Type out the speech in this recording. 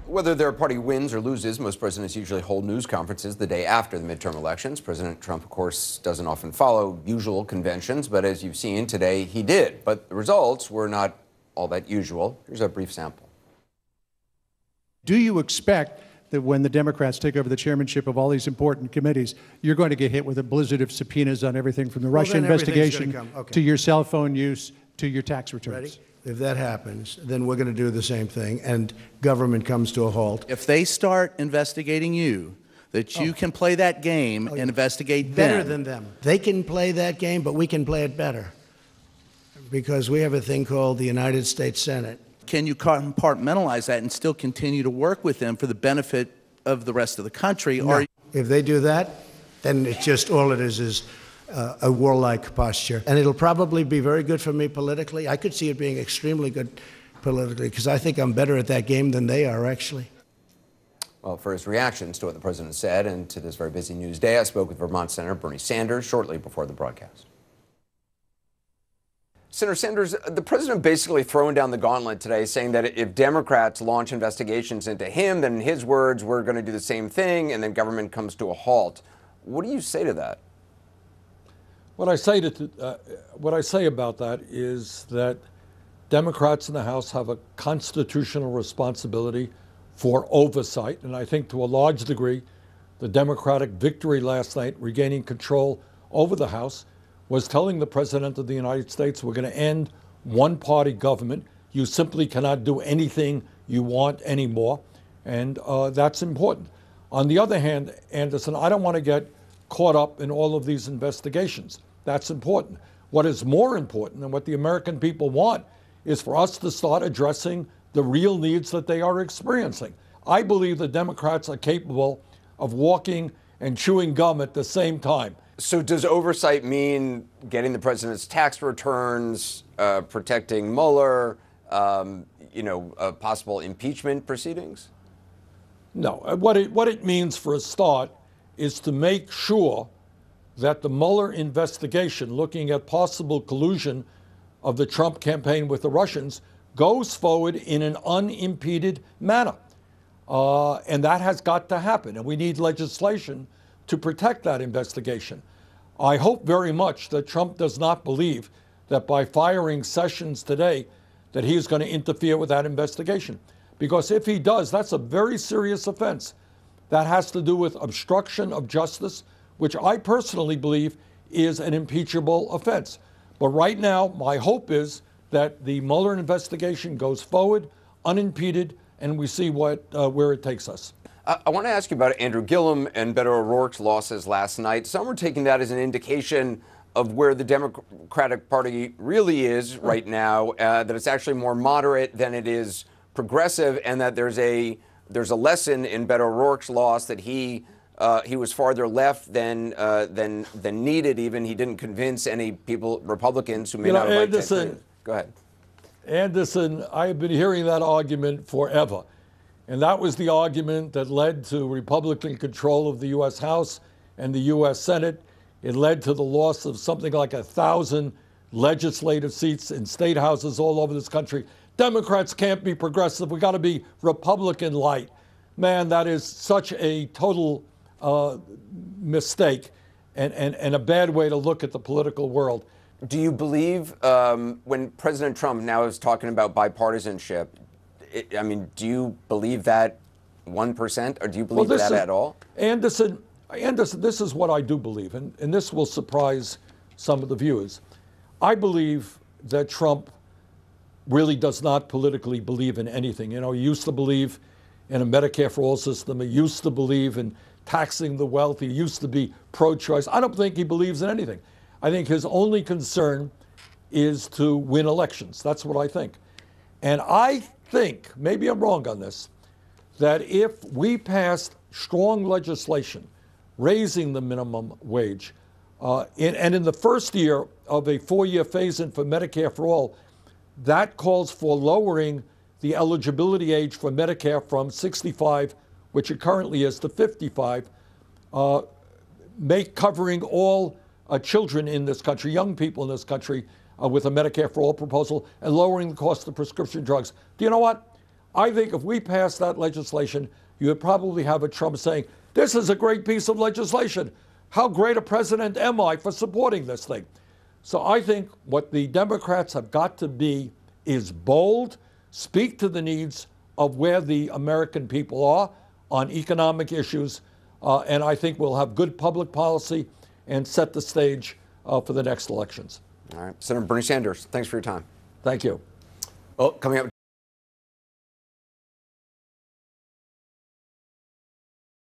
Whether their party wins or loses, most presidents usually hold news conferences the day after the midterm elections. President Trump, of course, doesn't often follow usual conventions, but as you've seen today, he did. But the results were not all that usual. Here's a brief sample. Do you expect that when the Democrats take over the chairmanship of all these important committees, you're going to get hit with a blizzard of subpoenas on everything from the Russia investigation to your cell phone use to your tax returns? Ready? If that happens, then we're going to do the same thing, and government comes to a halt. If they start investigating you, that you can play that game and investigate better than them. They can play that game, but we can play it better because we have a thing called the United States Senate. Can you compartmentalize that and still continue to work with them for the benefit of the rest of the country? No. If they do that, then it's just all it is a warlike posture. And it'll probably be very good for me politically. I could see it being extremely good politically because I think I'm better at that game than they are, actually. Well, for his reactions to what the president said and to this very busy news day, I spoke with Vermont Senator Bernie Sanders shortly before the broadcast. Senator Sanders, the president basically throwing down the gauntlet today, saying that if Democrats launch investigations into him, then in his words, we're going to do the same thing, and then government comes to a halt. What do you say to that? What I say about that is that Democrats in the House have a constitutional responsibility for oversight, and I think to a large degree, the Democratic victory last night, regaining control over the House, was telling the President of the United States, we're going to end one-party government. You simply cannot do anything you want anymore, and that's important. On the other hand, Anderson, I don't want to get caught up in all of these investigations. That's important. What is more important and what the American people want is for us to start addressing the real needs that they are experiencing. I believe the Democrats are capable of walking and chewing gum at the same time. So does oversight mean getting the president's tax returns, protecting Mueller, possible impeachment proceedings? No. What it means for a start is to make sure that the Mueller investigation, looking at possible collusion of the Trump campaign with the Russians, goes forward in an unimpeded manner. And that has got to happen. And we need legislation to protect that investigation. I hope very much that Trump does not believe that by firing Sessions today, that he is going to interfere with that investigation. Because if he does, that's a very serious offense. That has to do with obstruction of justice, which I personally believe is an impeachable offense. But right now, my hope is that the Mueller investigation goes forward, unimpeded, and we see where it takes us. I want to ask you about Andrew Gillum and Beto O'Rourke's losses last night. Some are taking that as an indication of where the Democratic Party really is right now, that it's actually more moderate than it is progressive, and that there's a lesson in Beto O'Rourke's loss that he was farther left than needed. Even he didn't convince any people, Republicans who may not have liked it. Go ahead. Anderson, I have been hearing that argument forever. And that was the argument that led to Republican control of the U.S. House and the U.S. Senate. It led to the loss of something like 1,000 legislative seats in state houses all over this country. Democrats can't be progressive. We got to be Republican light. Man, that is such a total mistake and a bad way to look at the political world. Do you believe when President Trump now is talking about bipartisanship, do you believe that 1%, or do you believe that at all? Anderson, this is what I do believe, and this will surprise some of the viewers. I believe that Trump really does not politically believe in anything. You know, he used to believe in a Medicare for all system. He used to believe in taxing the wealthy. He used to be pro-choice. I don't think he believes in anything. I think his only concern is to win elections. That's what I think. And I think, maybe I'm wrong on this, that if we passed strong legislation raising the minimum wage, and in the first year of a 4-year phase-in for Medicare for all, that calls for lowering the eligibility age for Medicare from 65, which it currently is, to 55, covering all children in this country, young people in this country, with a Medicare for all proposal, and lowering the cost of prescription drugs. Do you know what? I think if we pass that legislation, you would probably have a Trump saying, this is a great piece of legislation. How great a president am I for supporting this thing? So I think what the Democrats have got to be is bold, speak to the needs of where the American people are on economic issues, and I think we'll have good public policy and set the stage for the next elections. All right. Senator Bernie Sanders, thanks for your time. Thank you. Well, coming up.